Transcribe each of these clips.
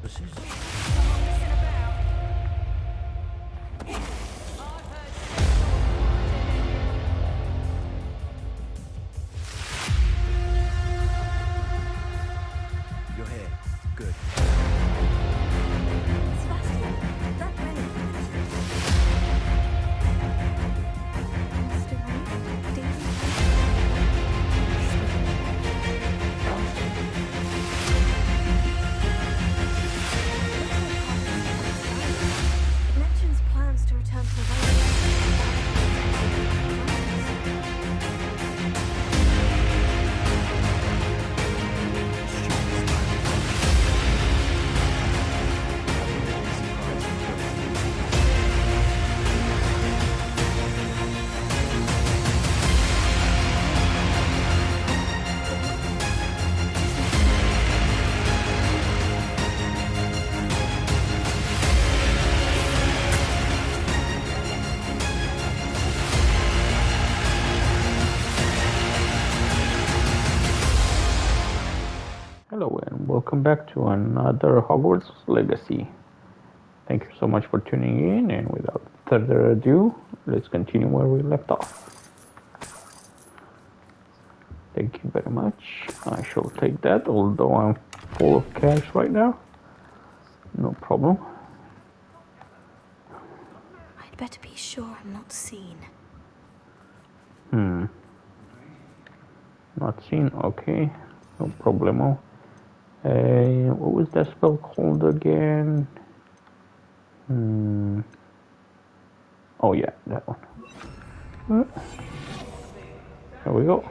This is... You're here. Good. Sebastian, that way. Mr. Rabe, Daisy. It mentions plans to return to the Hello and welcome back to another Hogwarts Legacy. Thank you so much for tuning in, and without further ado, let's continue where we left off. Thank you very much. I shall take that, although I'm full of cash right now. No problem. I'd better be sure I'm not seen. Not seen, okay. No problemo. What was that spell called again? Oh yeah, that one. There we go.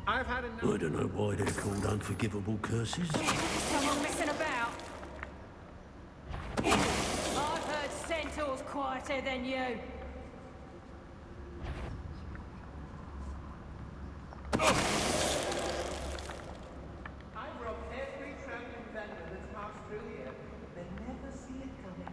I don't know why they're called unforgivable curses. Someone messing about? I've heard centaurs quieter than you. I've robbed every traveling vendor that's passed through here. They never see it coming.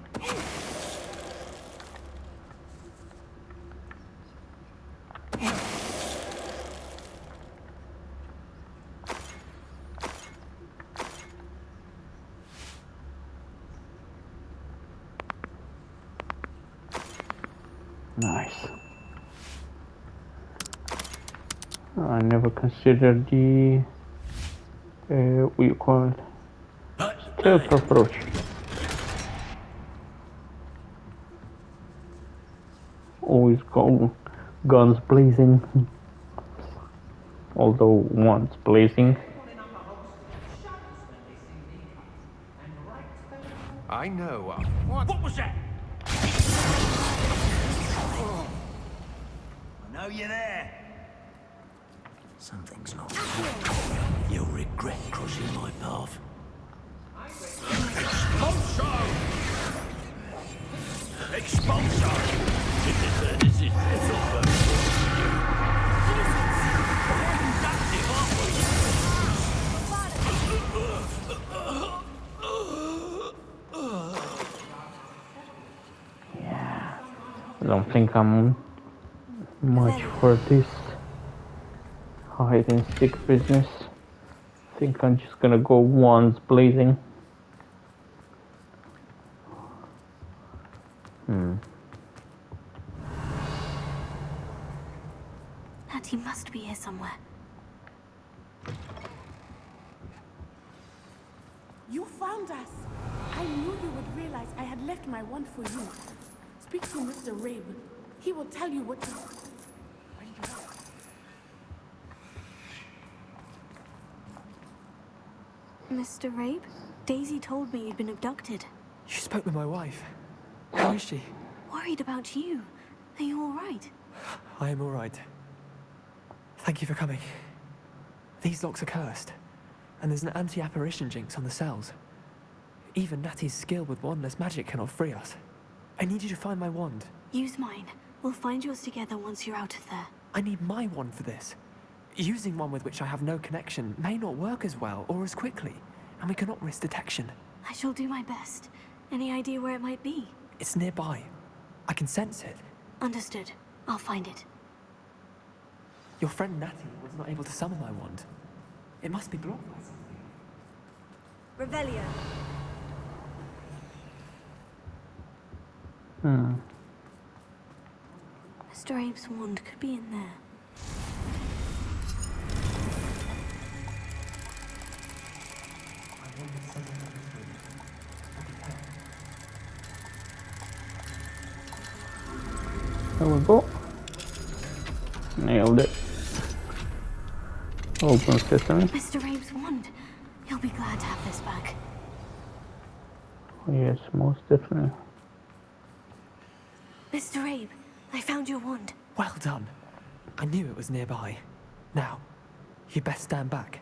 Nice. I never considered the what you call it, stealth approach. Always go guns blazing, although once blazing. I know. What was that? I know you're there. Something's not right. You'll regret crossing my path. Expulso! Expulso! This is not Yeah, I don't think I'm much for this hide and seek business. I think I'm just gonna go once blazing. Natty must be here somewhere. You found us! I knew you would realize I had left my wand for you. Speak to Mr. Rabe. He will tell you what to... Mr. Rabe, Daisy told me you'd been abducted. You spoke with my wife. How is she? Worried about you. Are you all right? I am all right. Thank you for coming. These locks are cursed, and there's an anti-apparition jinx on the cells. Even Natty's skill with wandless magic cannot free us. I need you to find my wand. Use mine. We'll find yours together once you're out of there. I need my wand for this. Using one with which I have no connection may not work as well or as quickly, and we cannot risk detection. I shall do my best. Any idea where it might be? It's nearby. I can sense it. Understood. I'll find it. Your friend Natty was not able to summon my wand. It must be blocked by something. Revelio. Mr. Abe's wand could be in there. There we go. Nailed it. Open sesame. Mr. Abe's wand. He'll be glad to have this back. Oh, yes, most definitely. Mr. Abe, I found your wand. Well done. I knew it was nearby. Now, you best stand back.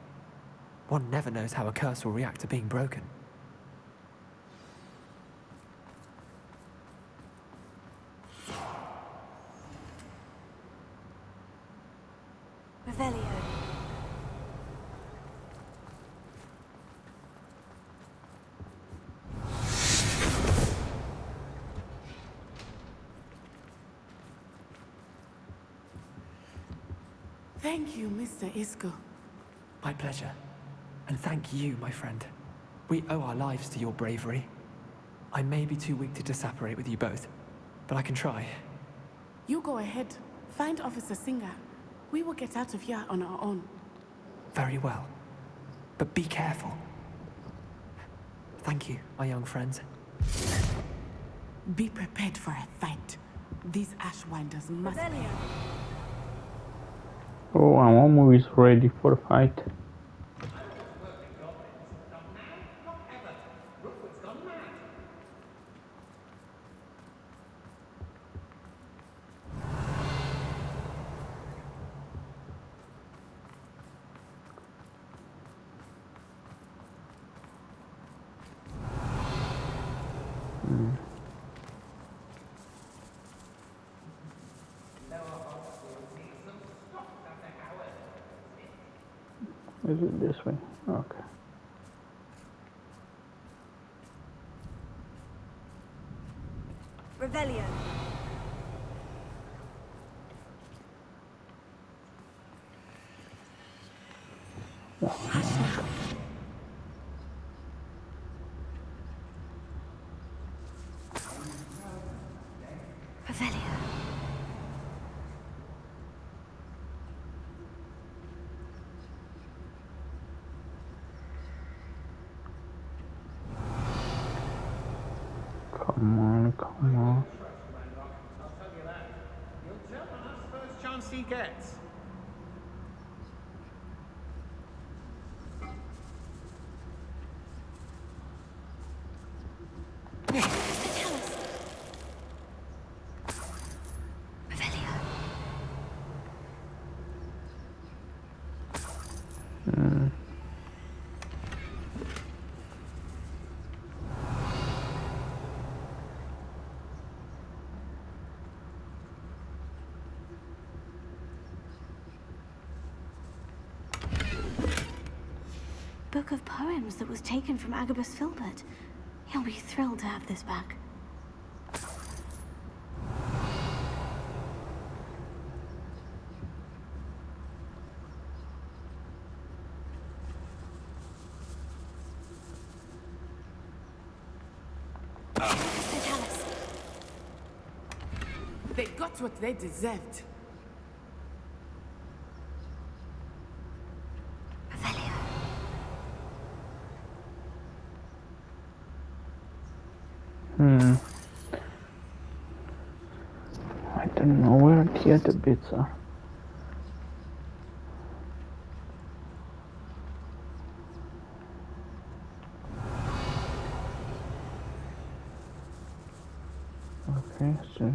One never knows how a curse will react to being broken. Revelio. Thank you, Mr. Isco. My pleasure. And thank you, my friend. We owe our lives to your bravery. I may be too weak to disapparate with you both, but I can try. You go ahead. Find Officer Singer. We will get out of here on our own. Very well. But be careful. Thank you, my young friends. Be prepared for a fight. These Ashwinders must pay. Revelio. Oh, I'm almost ready for the fight. Is it this way? Okay. Revelio. Revelio. Come on, come on. I'll tell you that. He'll jump on us first chance he gets. Revelio. Book of poems that was taken from Agabus Filbert. He'll be thrilled to have this back. The chalice. They got what they deserved. Revelio. I don't know where the other bits are. Okay, so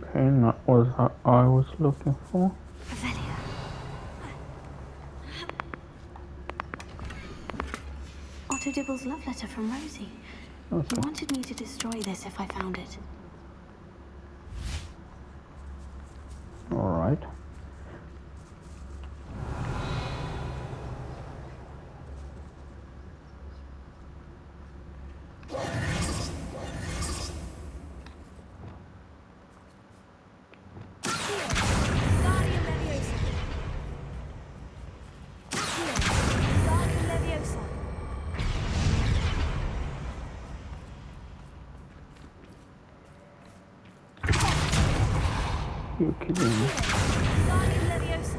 okay, not what I was looking for. Revelio. Otto Dibble's love letter from Rosie. Okay. He wanted me to destroy this if I found it. Alright. Guardian Leviosa. Guardian Leviosa. You're kidding me. Guardian Leviosa.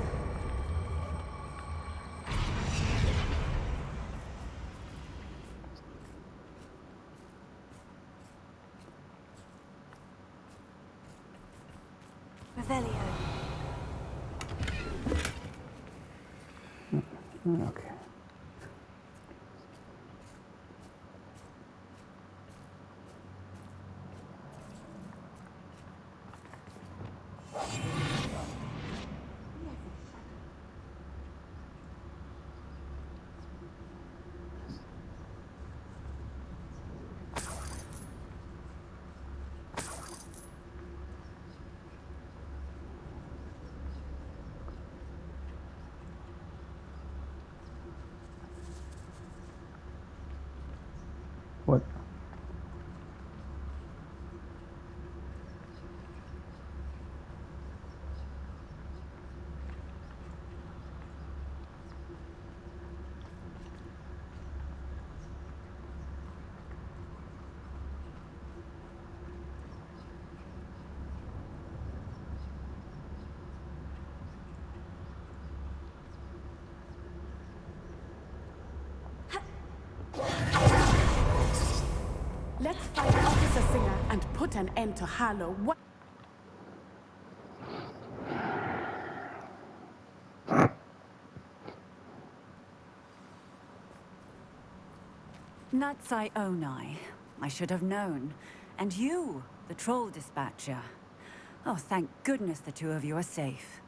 Revelio. Okay. What? Let's find Officer Singer and put an end to Harlow. What? Natsai Onai. I should have known. And you, the troll dispatcher. Oh, thank goodness the two of you are safe.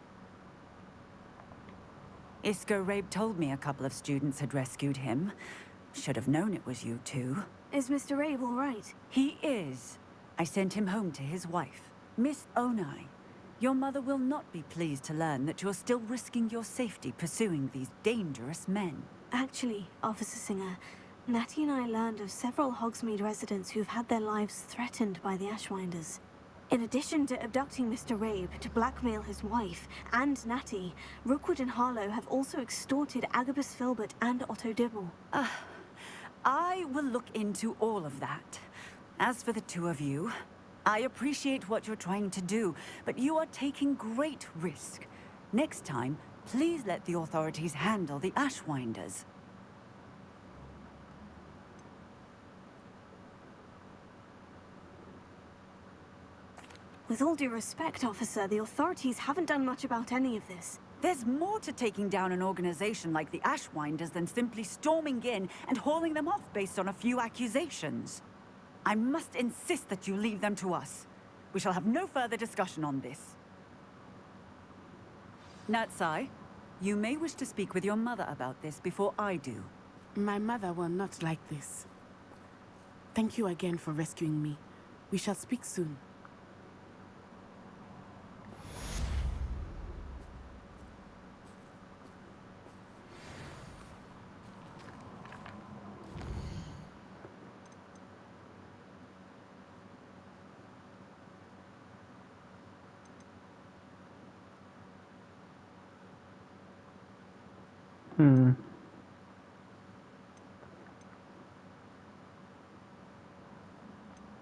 Isco Rabe told me a couple of students had rescued him. Should have known it was you two. Is Mr. Rabe all right? He is. I sent him home to his wife. Miss Onai, your mother will not be pleased to learn that you're still risking your safety pursuing these dangerous men. Actually, Officer Singer, Natty and I learned of several Hogsmeade residents who've had their lives threatened by the Ashwinders. In addition to abducting Mr. Rabe to blackmail his wife and Natty, Rookwood and Harlow have also extorted Agabus Filbert and Otto Dibble. I will look into all of that. As for the two of you, I appreciate what you're trying to do, but you are taking great risk. Next time, please let the authorities handle the Ashwinders. With all due respect, officer, the authorities haven't done much about any of this. There's more to taking down an organization like the Ashwinders than simply storming in and hauling them off based on a few accusations. I must insist that you leave them to us. We shall have no further discussion on this. Natsai, you may wish to speak with your mother about this before I do. My mother will not like this. Thank you again for rescuing me. We shall speak soon.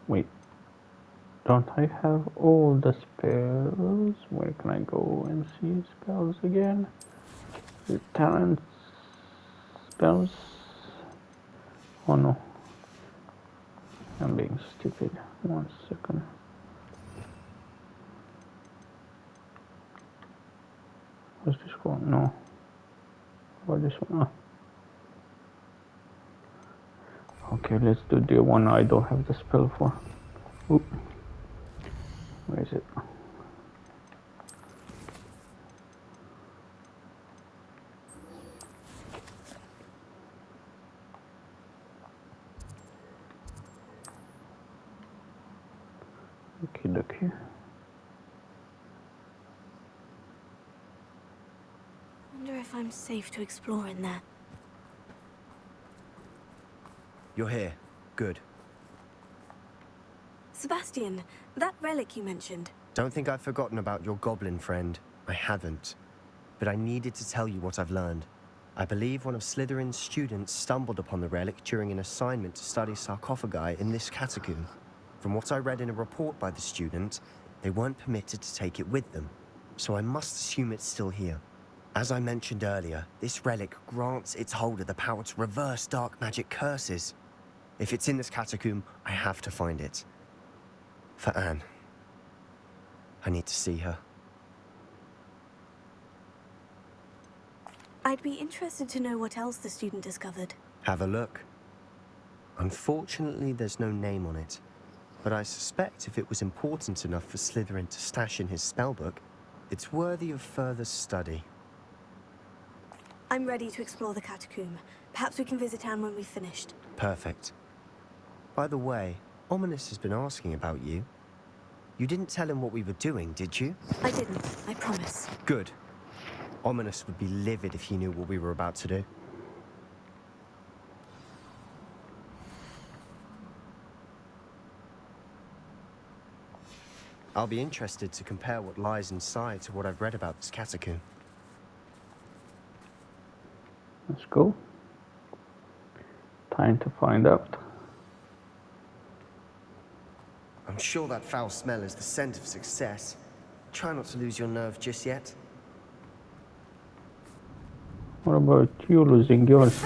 Wait. Don't I have all the spells? Where can I go and see spells again? The talent spells? Oh no. I'm being stupid. 1 second. What's this one? No. What this one? Okay, let's do the one I don't have the spell for. Oop. Where is it? Okay. Wonder if I'm safe to explore in there. You're here. Good. Sebastian, that relic you mentioned. Don't think I've forgotten about your goblin friend. I haven't. But I needed to tell you what I've learned. I believe one of Slytherin's students stumbled upon the relic during an assignment to study sarcophagi in this catacomb. From what I read in a report by the student, they weren't permitted to take it with them, so I must assume it's still here. As I mentioned earlier, this relic grants its holder the power to reverse dark magic curses. If it's in this catacomb, I have to find it. For Anne. I need to see her. I'd be interested to know what else the student discovered. Have a look. Unfortunately, there's no name on it. But I suspect if it was important enough for Slytherin to stash in his spellbook, it's worthy of further study. I'm ready to explore the catacomb. Perhaps we can visit Anne when we've finished. Perfect. By the way, Ominous has been asking about you. You didn't tell him what we were doing, did you? I didn't, I promise. Good. Ominous would be livid if he knew what we were about to do. I'll be interested to compare what lies inside to what I've read about this catacomb. Let's go. Time to find out. I'm sure that foul smell is the scent of success. Try not to lose your nerve just yet. What about you losing yours?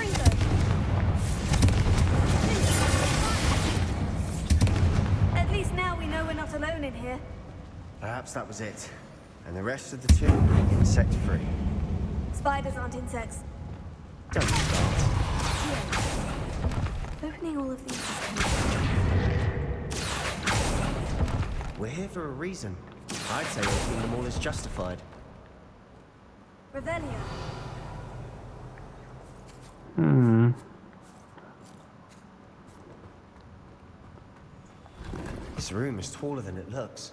At least now we know we're not alone in here. Perhaps that was it. And the rest of the tomb, insect-free. Spiders aren't insects. Don't start. Opening all of these is We're here for a reason. I'd say opening them all is justified. Revelio. This room is taller than it looks.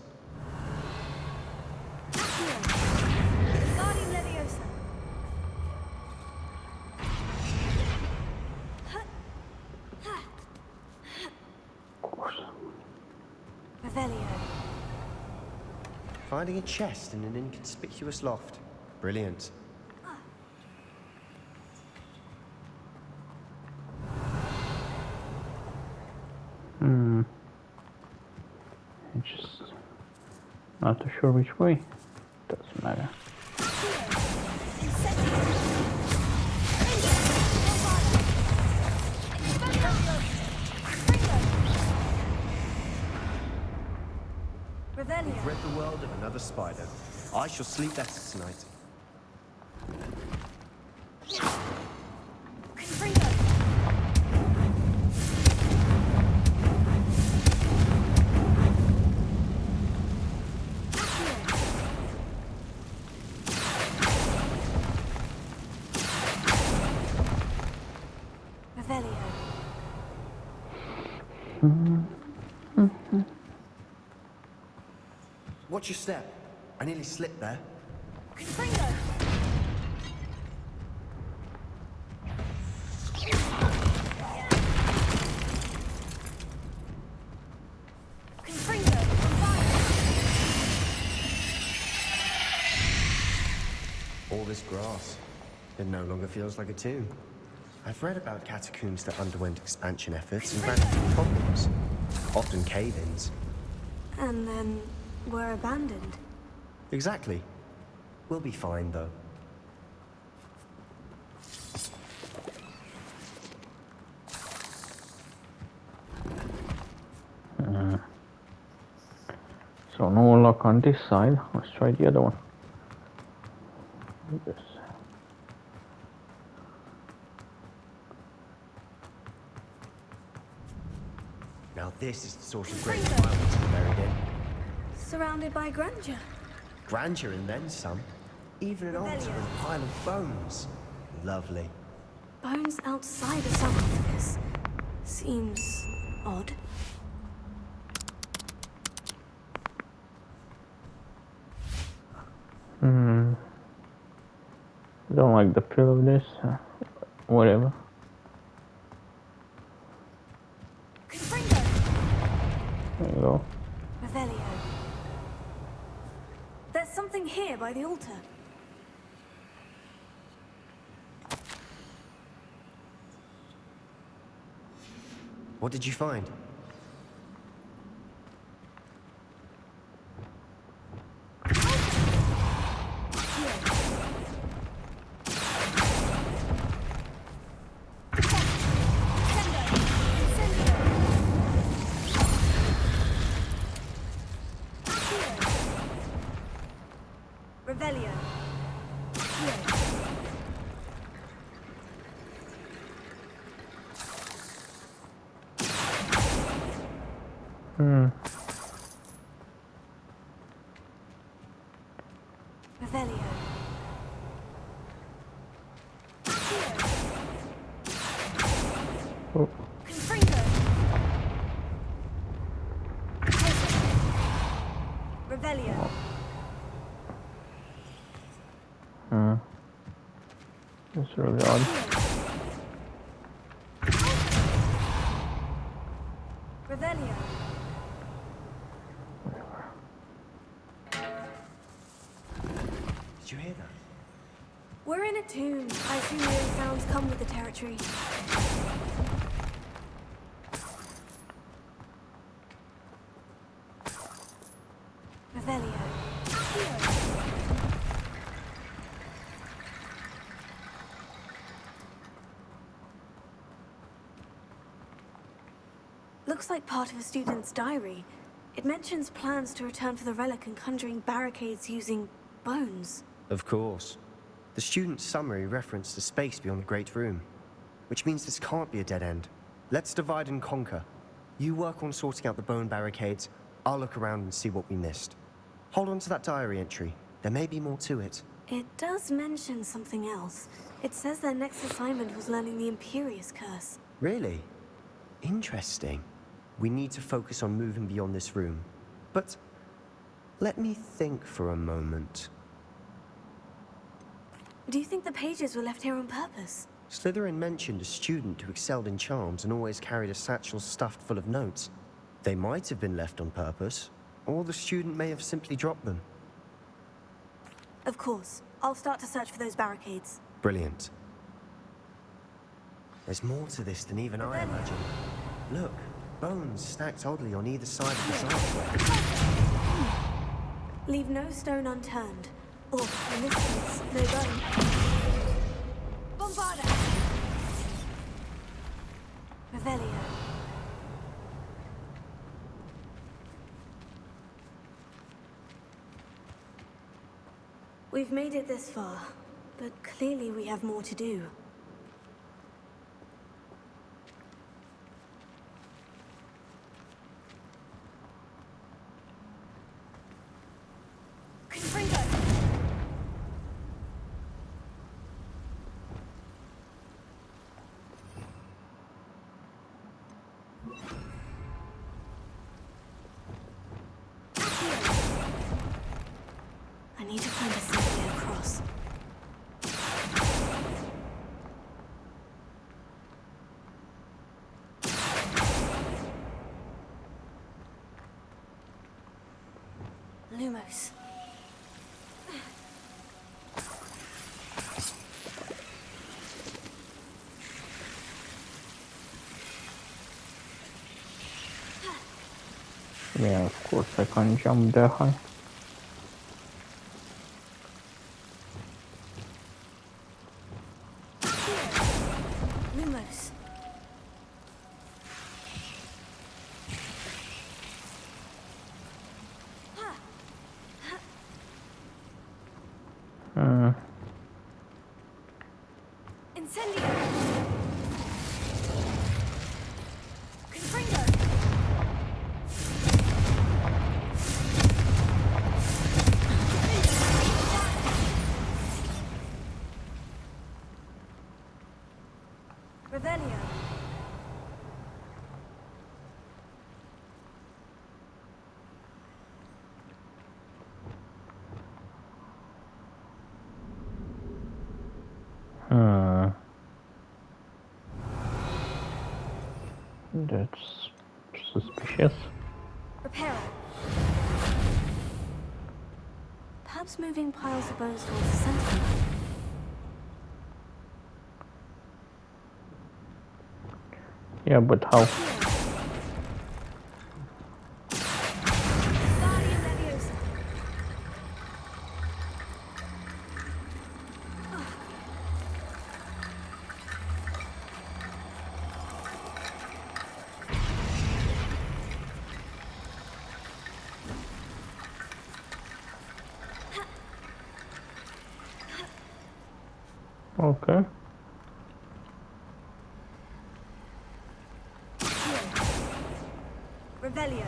Guardian Leviosa. Of course. Revelio. Finding a chest in an inconspicuous loft. Brilliant. I'm just not too sure which way. Doesn't matter. We've rid the world of another spider. I shall sleep better tonight. Watch your step. I nearly slipped there. All this grass. It no longer feels like a tomb. I've read about catacombs that underwent expansion efforts and ran into problems. Often cave-ins. And then were abandoned. Exactly. We'll be fine, though. So no luck on this side. Let's try the other one. This. Now this is the sort of grave I want to be buried in. Surrounded by grandeur. Grandeur and then some. Even an altar and a pile of bones. Lovely. Bones outside a sarcophagus. Seems odd. Don't like the feel of this. Whatever. There you go. Revelio. There's something here by the altar. What did you find? Revelio. Revelio. Oh. Confringo. Revelio. That's really odd. Revelio. Did you hear that? We're in a tomb. I assume those sounds come with the territory. Revelio. Looks like part of a student's diary. It mentions plans to return for the relic and conjuring barricades using bones. Of course. The student's summary referenced the space beyond the Great Room, which means this can't be a dead end. Let's divide and conquer. You work on sorting out the bone barricades, I'll look around and see what we missed. Hold on to that diary entry. There may be more to it. It does mention something else. It says their next assignment was learning the Imperious Curse. Really? Interesting. We need to focus on moving beyond this room. But let me think for a moment. Do you think the pages were left here on purpose? Slytherin mentioned a student who excelled in charms and always carried a satchel stuffed full of notes. They might have been left on purpose, or the student may have simply dropped them. Of course. I'll start to search for those barricades. Brilliant. There's more to this than even I imagined. Look, bones stacked oddly on either side of this archway. Leave no stone unturned. Or, in this case, no bone. Bombarda! Revelio. We've made it this far, but clearly we have more to do. I need to find a safe way across. Lumos. Yeah, of course I can't jump that high. Lumos. Incendio. Confringo. Revelio. That's suspicious. Reparo. Perhaps moving piles of bones towards the center. Yeah, but how? Guardian Leviosa. Okay. Revelio.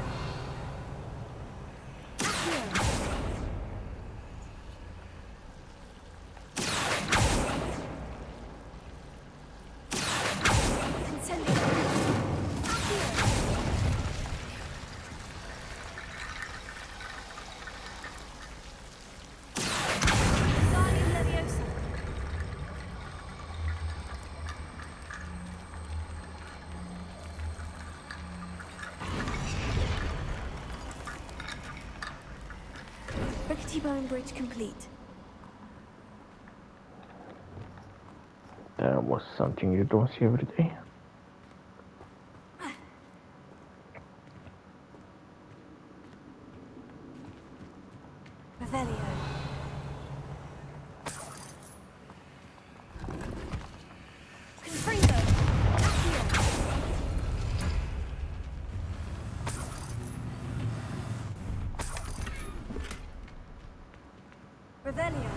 Bone bridge complete. That was something you don't see every day. Revelio. Confringo. Revelio.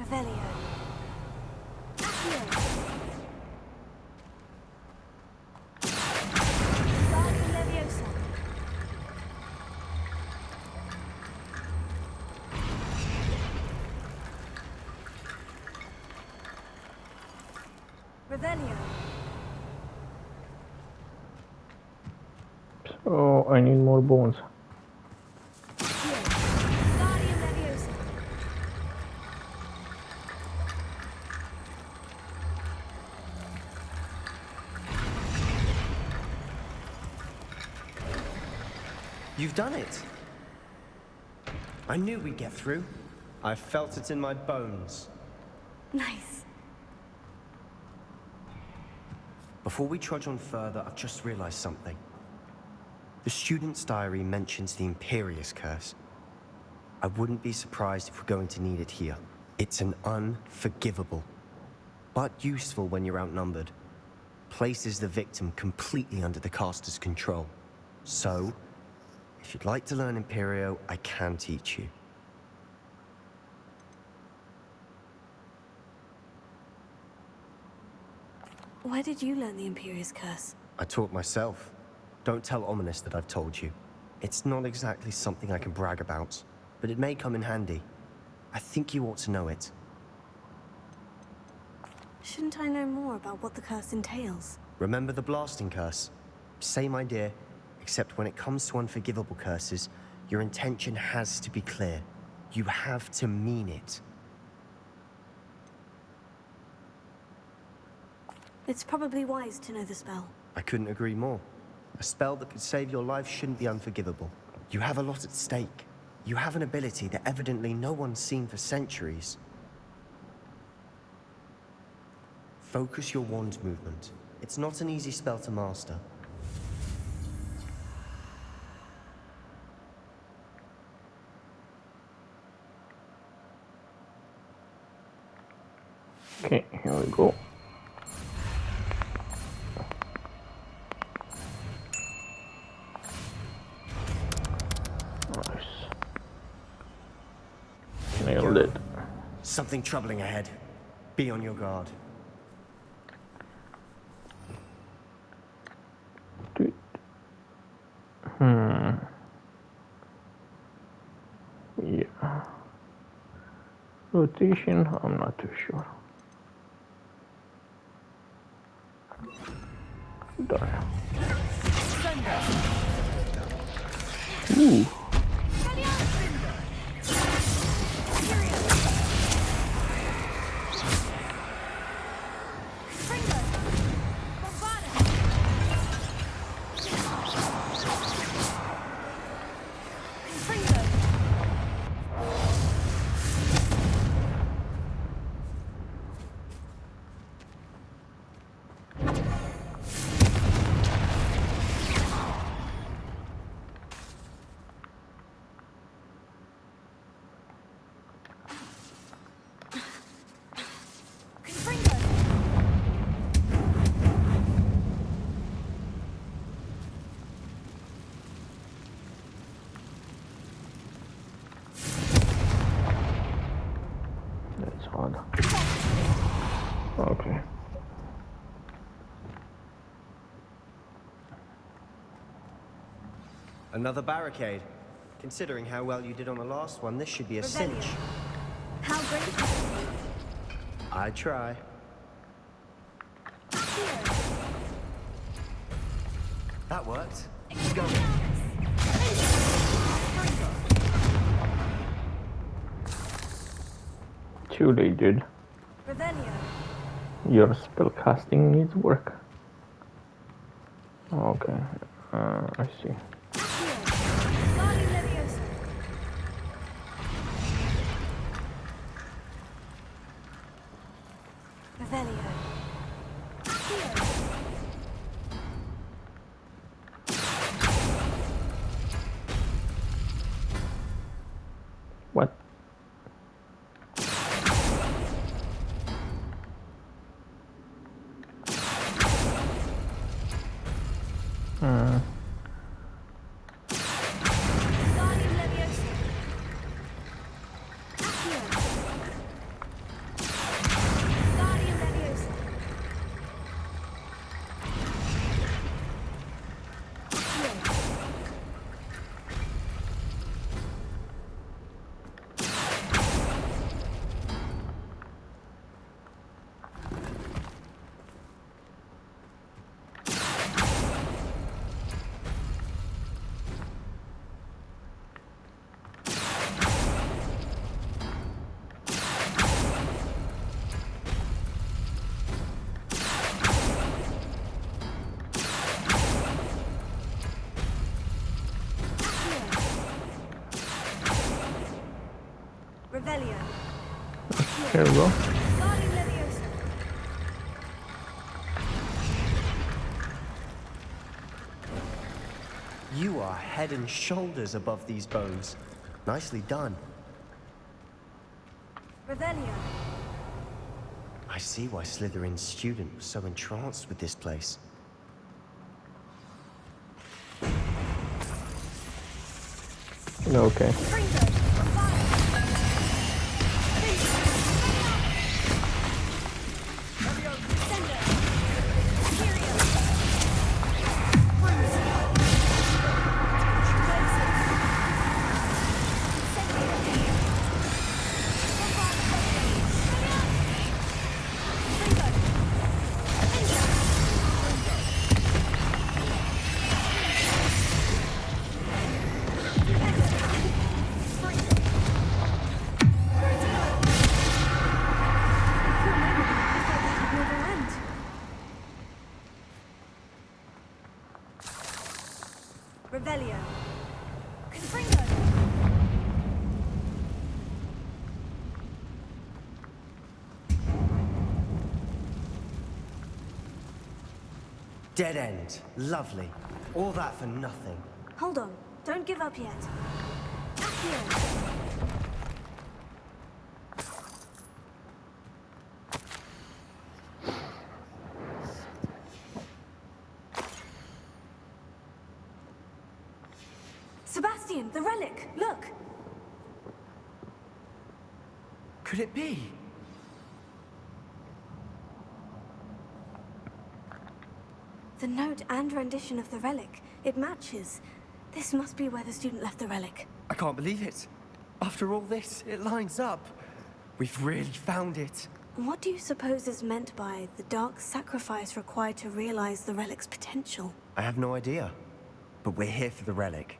Revelio. Guardian Leviosa. Revelio. So I need more bones. Guardian Leviosa. You've done it! I knew we'd get through. I felt it in my bones. Nice. Before we trudge on further, I've just realized something. The student's diary mentions the Imperious Curse. I wouldn't be surprised if we're going to need it here. It's an unforgivable, but useful when you're outnumbered. Places the victim completely under the caster's control. So, if you'd like to learn Imperio, I can teach you. Where did you learn the Imperious Curse? I taught myself. Don't tell Ominous that I've told you. It's not exactly something I can brag about, but it may come in handy. I think you ought to know it. Shouldn't I know more about what the curse entails? Remember the blasting curse? Same idea, except when it comes to unforgivable curses, your intention has to be clear. You have to mean it. It's probably wise to know the spell. I couldn't agree more. A spell that could save your life shouldn't be unforgivable. You have a lot at stake. You have an ability that evidently no one's seen for centuries. Focus your wand movement. It's not an easy spell to master. Okay, here we go. Nice. Nailed it. Something troubling ahead. Be on your guard. Rotation, I'm not too sure. Done. Ooh. That's odd. Okay. Another barricade. Considering how well you did on the last one, this should be a cinch. How great. I try. That worked. Go. Too late, dude. Your spell casting needs work. Okay. I see. What? Here we go. You are head and shoulders above these bones. Nicely done. I see why Slytherin's student was so entranced with this place. Okay. Dead end. Lovely. All that for nothing. Hold on. Don't give up yet. Sebastian, the relic! Look! Could it be? The note and rendition of the relic. It matches. This must be where the student left the relic. I can't believe it. After all this, it lines up. We've really found it. What do you suppose is meant by the dark sacrifice required to realize the relic's potential? I have no idea. But we're here for the relic.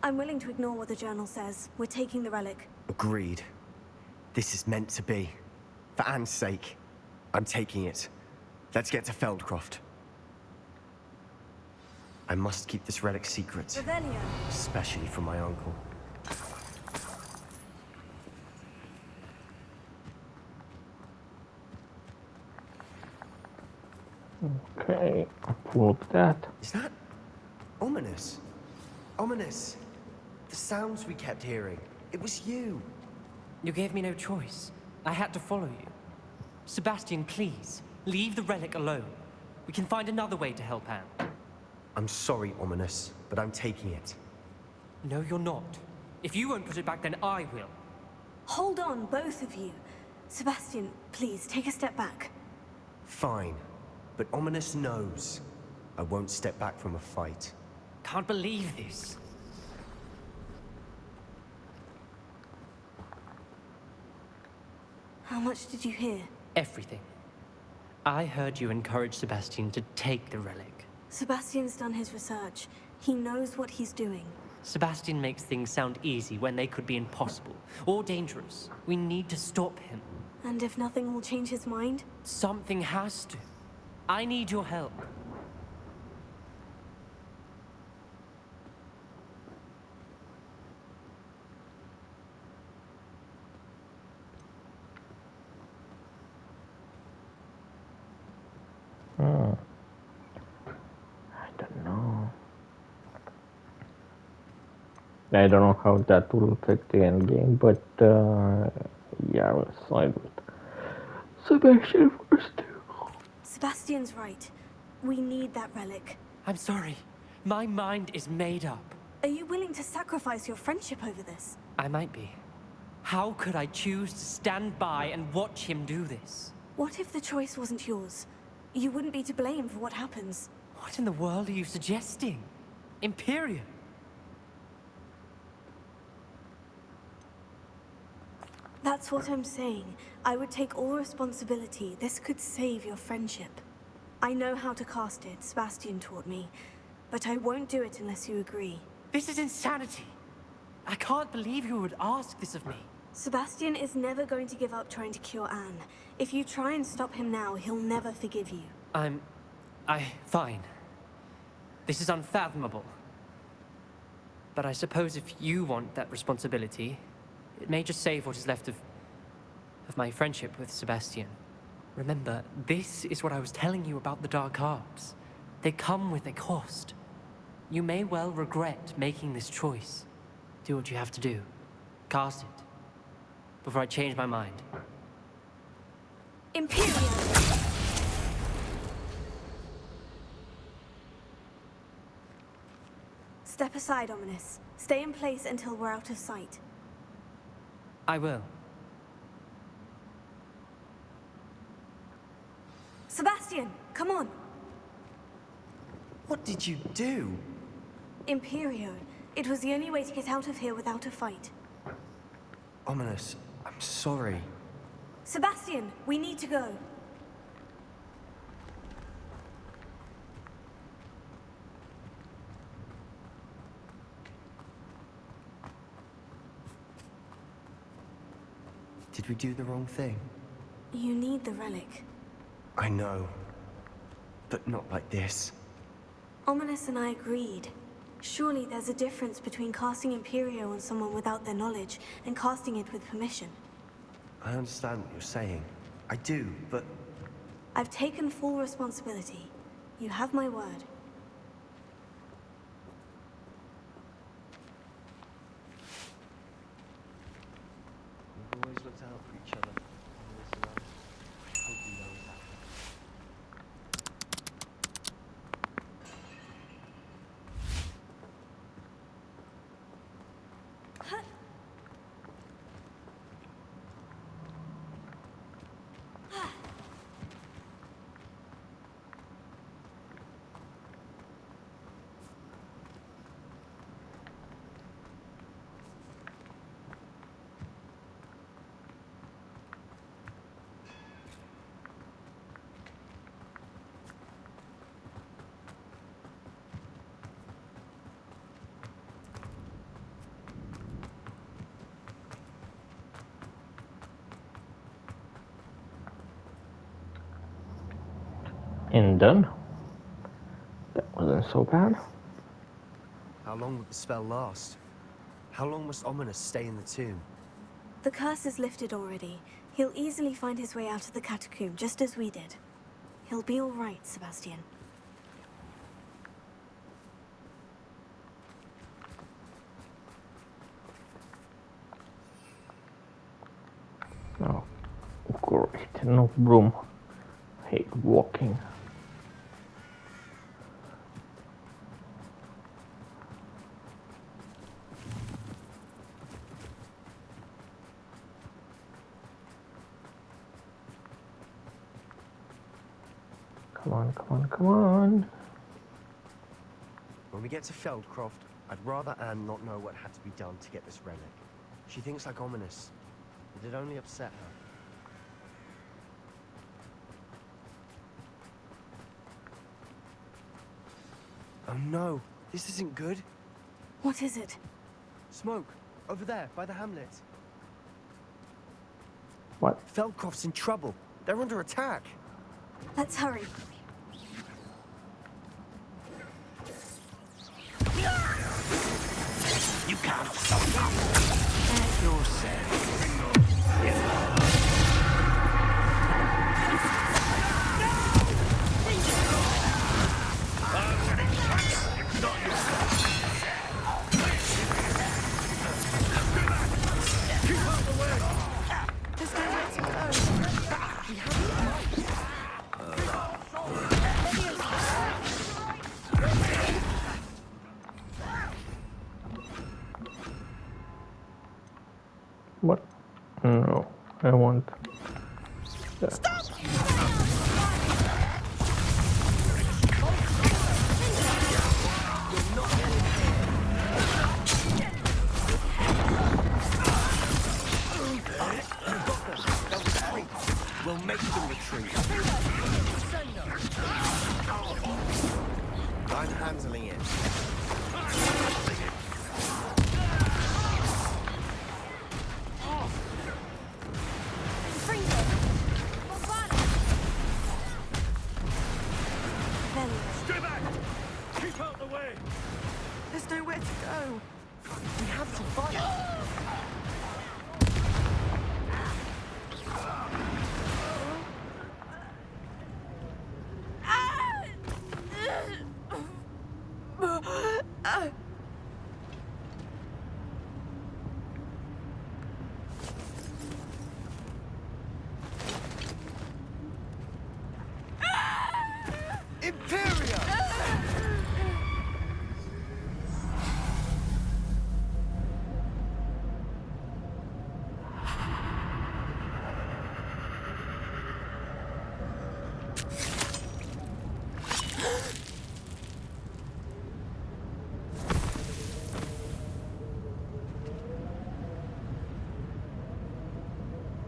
I'm willing to ignore what the journal says. We're taking the relic. Agreed. This is meant to be. For Anne's sake, I'm taking it. Let's get to Feldcroft. I must keep this relic secret. Revelio. Especially from my uncle. Okay, upload that. Is that ominous? Ominous. The sounds we kept hearing. It was you. You gave me no choice. I had to follow you. Sebastian, please, leave the relic alone. We can find another way to help Anne. I'm sorry, Ominous, but I'm taking it. No, you're not. If you won't put it back, then I will. Hold on, both of you. Sebastian, please, take a step back. Fine. But Ominous knows. I won't step back from a fight. Can't believe this. How much did you hear? Everything. I heard you encourage Sebastian to take the relic. Sebastian's done his research. He knows what he's doing. Sebastian makes things sound easy when they could be impossible or dangerous. We need to stop him. And if nothing will change his mind? Something has to. I need your help. I don't know how that will affect the end game, but yeah, let's side with Sebastian first. Sebastian's right. We need that relic. I'm sorry. My mind is made up. Are you willing to sacrifice your friendship over this? I might be. How could I choose to stand by and watch him do this? What if the choice wasn't yours? You wouldn't be to blame for what happens. What in the world are you suggesting? Imperium? That's what I'm saying. I would take all responsibility. This could save your friendship. I know how to cast it, Sebastian taught me. But I won't do it unless you agree. This is insanity. I can't believe you would ask this of me. Sebastian is never going to give up trying to cure Anne. If you try and stop him now, he'll never forgive you. Fine. This is unfathomable. But I suppose if you want that responsibility, it may just save what is left of my friendship with Sebastian. Remember, this is what I was telling you about the dark arts. They come with a cost. You may well regret making this choice. Do what you have to do. Cast it. Before I change my mind. Imperium! Step aside, Ominous. Stay in place until we're out of sight. I will. Sebastian, come on! What did you do? Imperio. It was the only way to get out of here without a fight. Ominous, I'm sorry. Sebastian, we need to go. Did we do the wrong thing? You need the relic. I know. But not like this. Ominous and I agreed. Surely there's a difference between casting Imperio on someone without their knowledge and casting it with permission. I understand what you're saying. I do, but... I've taken full responsibility. You have my word. We've always looked out for each other. I hope you know that. And done. That wasn't so bad. How long would the spell last? How long must Ominous stay in the tomb? The curse is lifted already. He'll easily find his way out of the catacomb, just as we did. He'll be all right, Sebastian. Oh, great. No broom. Hate walking. Come on, come on, come on. When we get to Feldcroft, I'd rather Anne not know what had to be done to get this relic. She thinks like Ominous. It'd only upset her. Oh no, this isn't good. What is it? Smoke, over there, by the hamlet. What? Feldcroft's in trouble. They're under attack. Let's hurry. You can't stop them. Yourself. What? No, I want that. We'll make them retreat. I'm handling it. Stay back! Keep out the way! There's nowhere to go. We have to fight.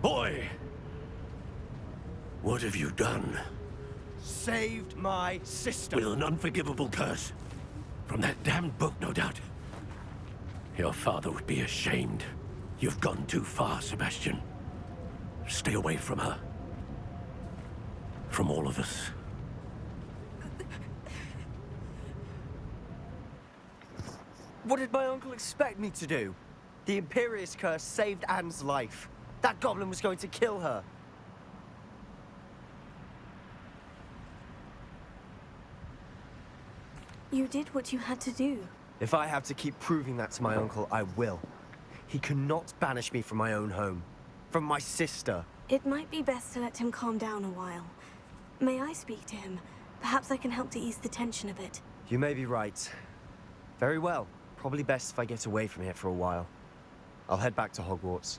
Boy! What have you done? Saved my sister. With an unforgivable curse. From that damned book, no doubt. Your father would be ashamed. You've gone too far, Sebastian. Stay away from her. From all of us. What did my uncle expect me to do? The Imperious curse saved Anne's life. That goblin was going to kill her. You did what you had to do. If I have to keep proving that to my uncle, I will. He cannot banish me from my own home. From my sister. It might be best to let him calm down a while. May I speak to him? Perhaps I can help to ease the tension a bit. You may be right. Very well. Probably best if I get away from here for a while. I'll head back to Hogwarts.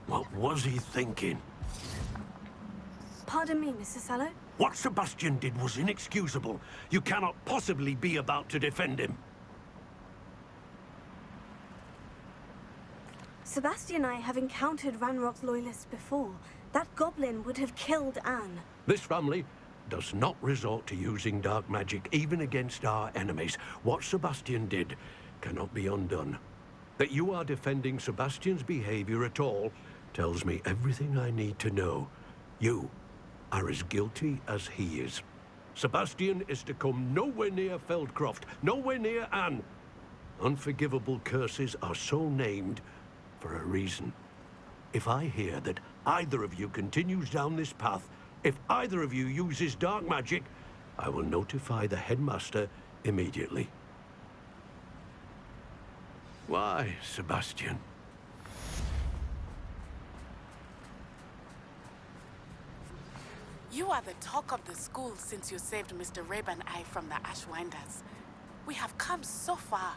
What was he thinking? Pardon me, Mr. Sallow? What Sebastian did was inexcusable. You cannot possibly be about to defend him. Sebastian and I have encountered Ranrock's loyalists before. That goblin would have killed Anne. This family does not resort to using dark magic even against our enemies. What Sebastian did cannot be undone. That you are defending Sebastian's behavior at all tells me everything I need to know. You are as guilty as he is. Sebastian is to come nowhere near Feldcroft, nowhere near Anne. Unforgivable curses are so named for a reason. If I hear that either of you continues down this path, if either of you uses dark magic, I will notify the headmaster immediately. Why, Sebastian? You are the talk of the school since you saved Mr. Rabe and I from the Ashwinders. We have come so far.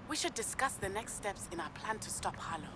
We should discuss the next steps in our plan to stop Harlow.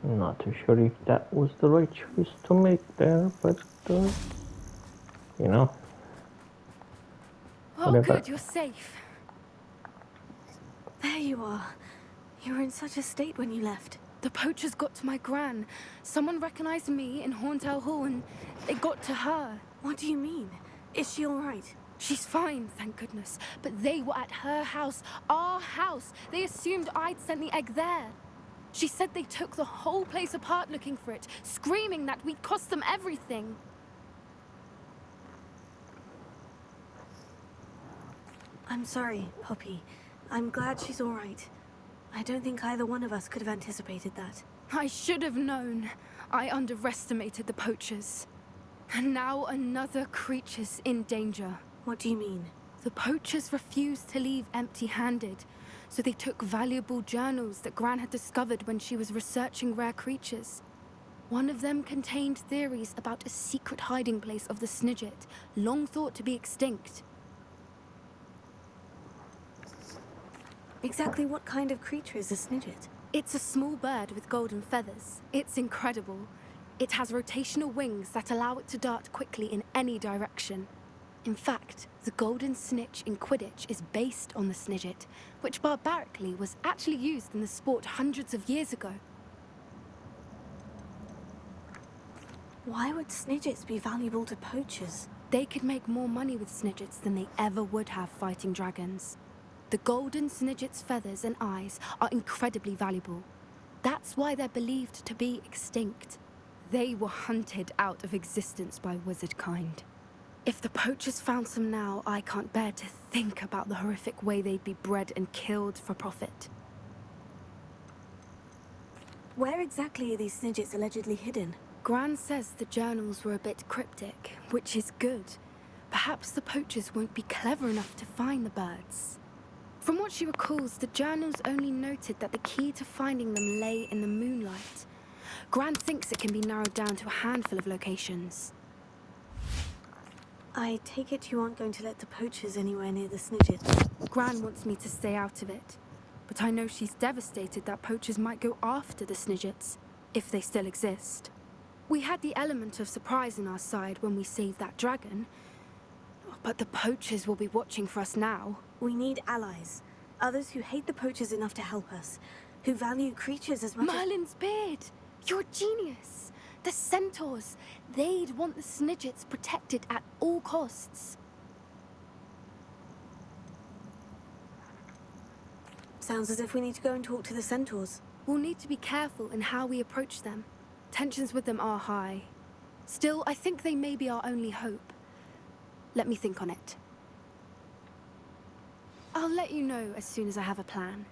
Not too sure if that was the right choice to make there, but you know. Oh, Whatever. good, you're safe. There you are. You were in such a state when you left. The poachers got to my gran. Someone recognized me in Horntail Hall and they got to her. What do you mean? Is she all right? She's fine, thank goodness. But they were at her house, our house. They assumed I'd sent the egg there. She said they took the whole place apart looking for it, screaming that we'd cost them everything. I'm sorry, Poppy. I'm glad she's all right. I don't think either one of us could have anticipated that. I should have known. I underestimated the poachers. And now another creature's in danger. What do you mean? The poachers refused to leave empty-handed, so they took valuable journals that Gran had discovered when she was researching rare creatures. One of them contained theories about a secret hiding place of the Snidget, long thought to be extinct. Exactly what kind of creature is a Snidget? It's a small bird with golden feathers. It's incredible. It has rotational wings that allow it to dart quickly in any direction. In fact, the golden snitch in Quidditch is based on the Snidget, which barbarically was actually used in the sport hundreds of years ago. Why would Snidgets be valuable to poachers? They could make more money with Snidgets than they ever would have fighting dragons. The golden Snidget's feathers and eyes are incredibly valuable. That's why they're believed to be extinct. They were hunted out of existence by wizard kind. If the poachers found some now, I can't bear to think about the horrific way they'd be bred and killed for profit. Where exactly are these Snidgets allegedly hidden? Gran says the journals were a bit cryptic, which is good. Perhaps the poachers won't be clever enough to find the birds. From what she recalls, the journals only noted that the key to finding them lay in the moonlight. Gran thinks it can be narrowed down to a handful of locations. I take it you aren't going to let the poachers anywhere near the Snidgets. Gran wants me to stay out of it, but I know she's devastated that poachers might go after the Snidgets, if they still exist. We had the element of surprise on our side when we saved that dragon, but the poachers will be watching for us now. We need allies. Others who hate the poachers enough to help us, who value creatures as much Merlin's beard! You're a genius! The centaurs! They'd want the Snidgets protected at all costs. Sounds as if we need to go and talk to the centaurs. We'll need to be careful in how we approach them. Tensions with them are high. Still, I think they may be our only hope. Let me think on it. I'll let you know as soon as I have a plan.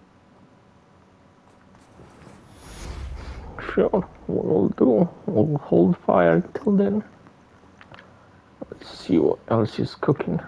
Sure, we'll do. We'll hold fire till then. Let's see what else is cooking.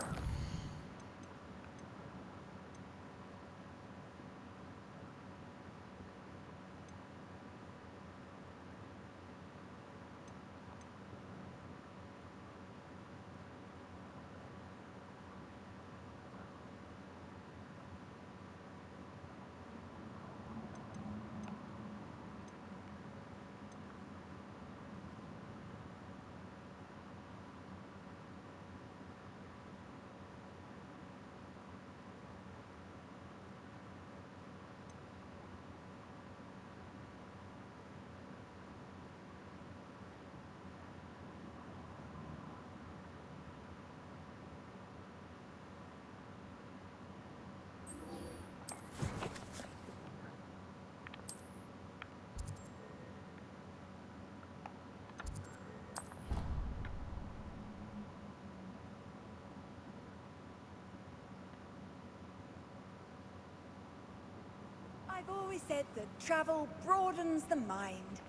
I've always said that travel broadens the mind.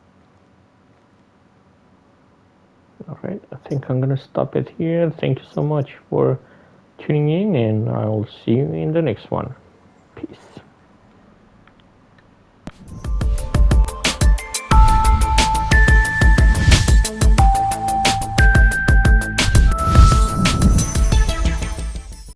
Alright, I think I'm gonna stop it here. Thank you so much for tuning in, and I will see you in the next one. Peace.